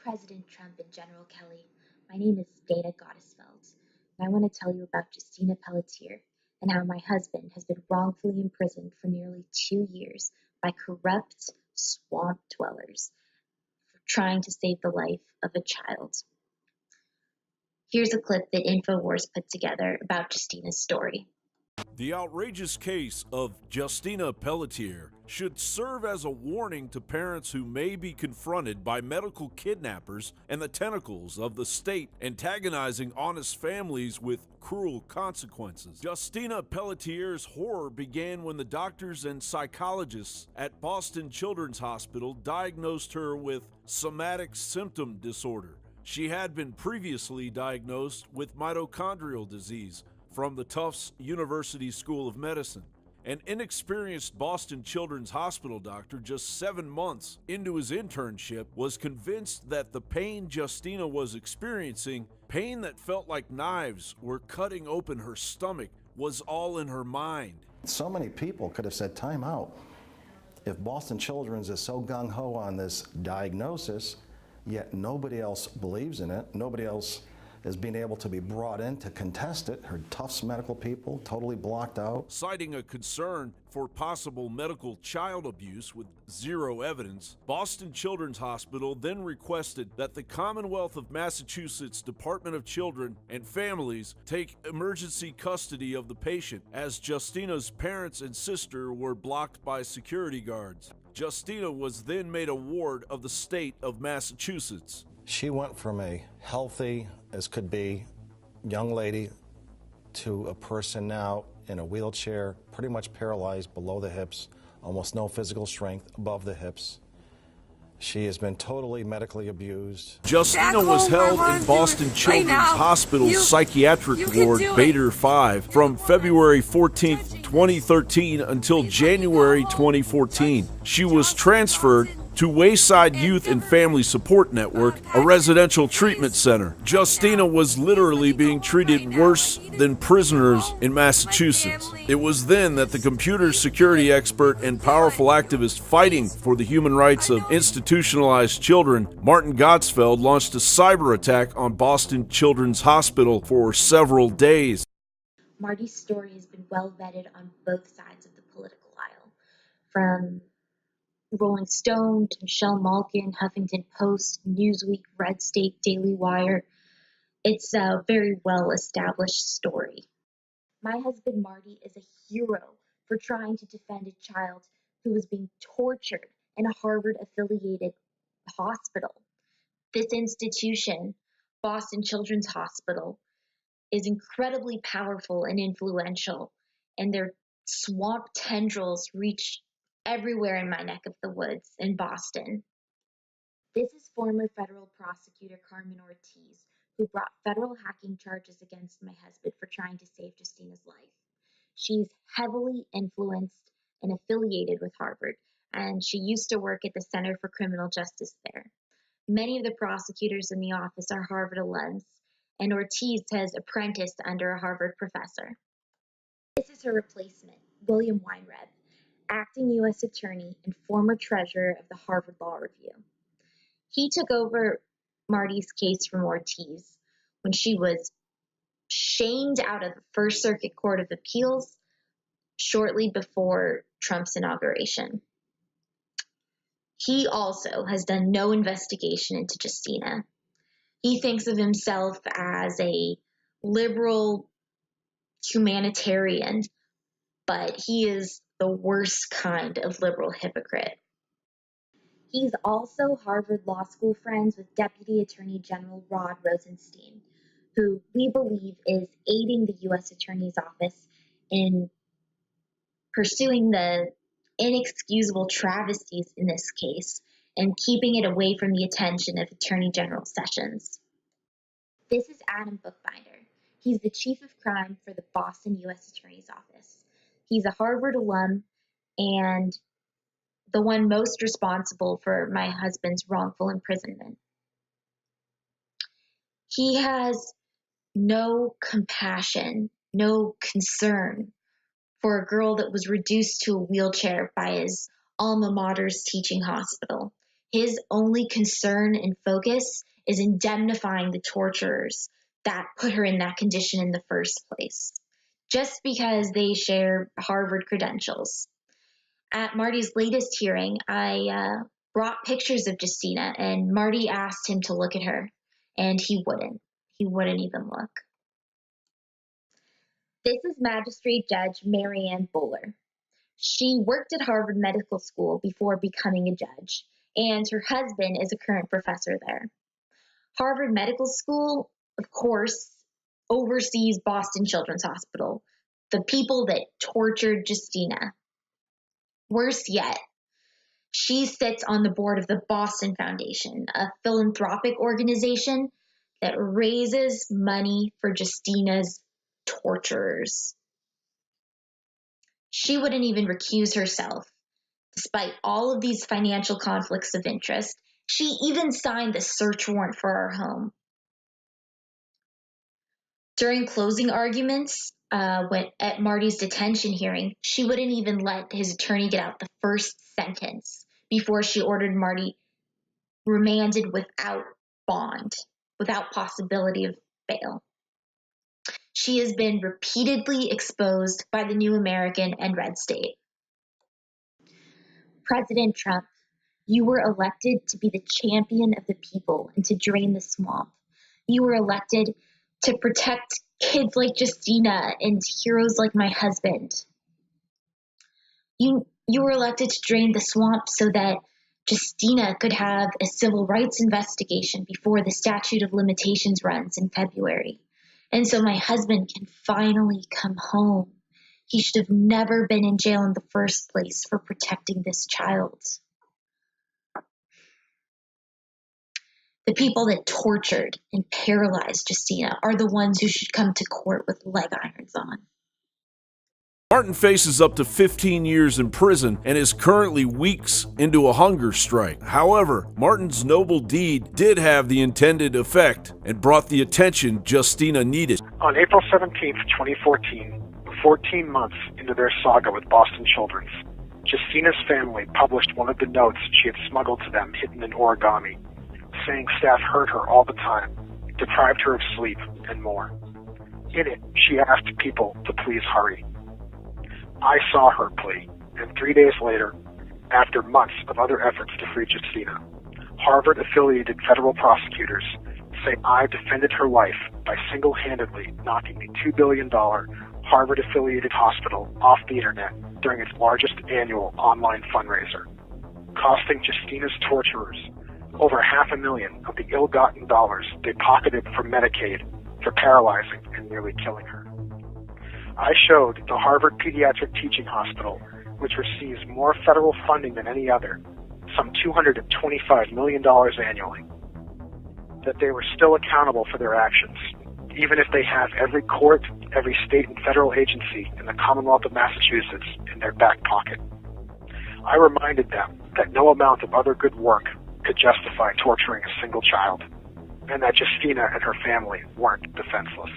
President Trump and General Kelly. My name is Dana Gottesfeld, and I want to tell you about Justina Pelletier and how my husband has been wrongfully imprisoned for nearly 2 years by corrupt swamp dwellers for trying to save the life of a child. Here's a clip that InfoWars put together about Justina's story. The outrageous case of Justina Pelletier should serve as a warning to parents who may be confronted by medical kidnappers and the tentacles of the state antagonizing honest families with cruel consequences. Justina Pelletier's horror began when the doctors and psychologists at Boston Children's Hospital diagnosed her with somatic symptom disorder. She had been previously diagnosed with mitochondrial disease from the Tufts University School of Medicine. An inexperienced Boston Children's Hospital doctor just 7 months into his internship was convinced that the pain Justina was experiencing, pain that felt like knives were cutting open her stomach, was all in her mind. So many people could have said, time out. If Boston Children's is so gung-ho on this diagnosis, yet nobody else believes in it, nobody else is being able to be brought in to contest it. Her Tufts medical people totally blocked out. Citing a concern for possible medical child abuse with zero evidence, Boston Children's Hospital then requested that the Commonwealth of Massachusetts Department of Children and Families take emergency custody of the patient, as Justina's parents and sister were blocked by security guards. Justina was then made a ward of the state of Massachusetts. She went from a healthy as could be young lady to a person now in a wheelchair, pretty much paralyzed below the hips, almost no physical strength above the hips. She has been totally medically abused. Justina was held in Boston Children's Hospital's psychiatric ward, Bader 5, from February 14, 2013 until January 2014. She was transferred to Wayside Youth and Family Support Network, a residential treatment center. Justina was literally being treated worse than prisoners in Massachusetts. It was then that the computer security expert and powerful activist fighting for the human rights of institutionalized children, Martin Gottesfeld, launched a cyber attack on Boston Children's Hospital for several days. Marty's story has been well vetted on both sides of the political aisle, from Rolling Stone to Michelle Malkin, Huffington Post, Newsweek, Red State, Daily Wire. It's a very well-established story. My husband Marty is a hero for trying to defend a child who was being tortured in a Harvard-affiliated hospital. This institution, Boston Children's Hospital, is incredibly powerful and influential, and their swamp tendrils reach everywhere in my neck of the woods in Boston. This is former federal prosecutor Carmen Ortiz, who brought federal hacking charges against my husband for trying to save Justina's life. She's heavily influenced and affiliated with Harvard, and she used to work at the Center for Criminal Justice there. Many of the prosecutors in the office are Harvard alums, and Ortiz has apprenticed under a Harvard professor. This is her replacement, William Weinreb, acting U.S. attorney and former treasurer of the Harvard Law Review. He took over Marty's case from Ortiz when she was shamed out of the First Circuit Court of Appeals shortly before Trump's inauguration. He also has done no investigation into Justina. He thinks of himself as a liberal humanitarian, but he is the worst kind of liberal hypocrite. He's also Harvard Law School friends with Deputy Attorney General Rod Rosenstein, who we believe is aiding the U.S. Attorney's Office in pursuing the inexcusable travesties in this case and keeping it away from the attention of Attorney General Sessions. This is Adam Bookbinder. He's the chief of crime for the Boston U.S. Attorney's Office. He's a Harvard alum and the one most responsible for my husband's wrongful imprisonment. He has no compassion, no concern for a girl that was reduced to a wheelchair by his alma mater's teaching hospital. his only concern and focus is indemnifying the torturers that put her in that condition in the first place, just because they share Harvard credentials. At Marty's latest hearing, I brought pictures of Justina, and Marty asked him to look at her, and he wouldn't. He wouldn't even look. This is Magistrate Judge Marianne Bowler. She worked at Harvard Medical School before becoming a judge, and her husband is a current professor there. Harvard Medical School, of course, oversees Boston Children's Hospital, the people that tortured Justina. Worse yet, she sits on the board of the Boston Foundation, a philanthropic organization that raises money for Justina's torturers. She wouldn't even recuse herself. Despite all of these financial conflicts of interest, she even signed the search warrant for our home. During closing arguments, at Marty's detention hearing, she wouldn't even let his attorney get out the first sentence before she ordered Marty remanded without bond, without possibility of bail. She has been repeatedly exposed by the New American and Red State. President Trump, you were elected to be the champion of the people and to drain the swamp. You were elected to protect kids like Justina and heroes like my husband. You were elected to drain the swamp so that Justina could have a civil rights investigation before the statute of limitations runs in February. And so my husband can finally come home. He should have never been in jail in the first place for protecting this child. The people that tortured and paralyzed Justina are the ones who should come to court with leg irons on. Martin faces up to 15 years in prison and is currently weeks into a hunger strike. However, Martin's noble deed did have the intended effect and brought the attention Justina needed. On April 17, 2014, 14 months into their saga with Boston Children's, Justina's family published one of the notes she had smuggled to them hidden in origami, saying staff hurt her all the time, deprived her of sleep, and more. In it, she asked people to please hurry. I saw her plea, and 3 days later, after months of other efforts to free Justina, Harvard-affiliated federal prosecutors say I defended her life by single-handedly knocking the $2 billion Harvard-affiliated hospital off the internet during its largest annual online fundraiser, costing Justina's torturers over $500,000 of the ill-gotten dollars they pocketed from Medicaid for paralyzing and nearly killing her. I showed the Harvard Pediatric Teaching Hospital, which receives more federal funding than any other, some $225 million annually, that they were still accountable for their actions, even if they have every court, every state and federal agency in the Commonwealth of Massachusetts in their back pocket. I reminded them that no amount of other good work could justify torturing a single child, and that Justina and her family weren't defenseless.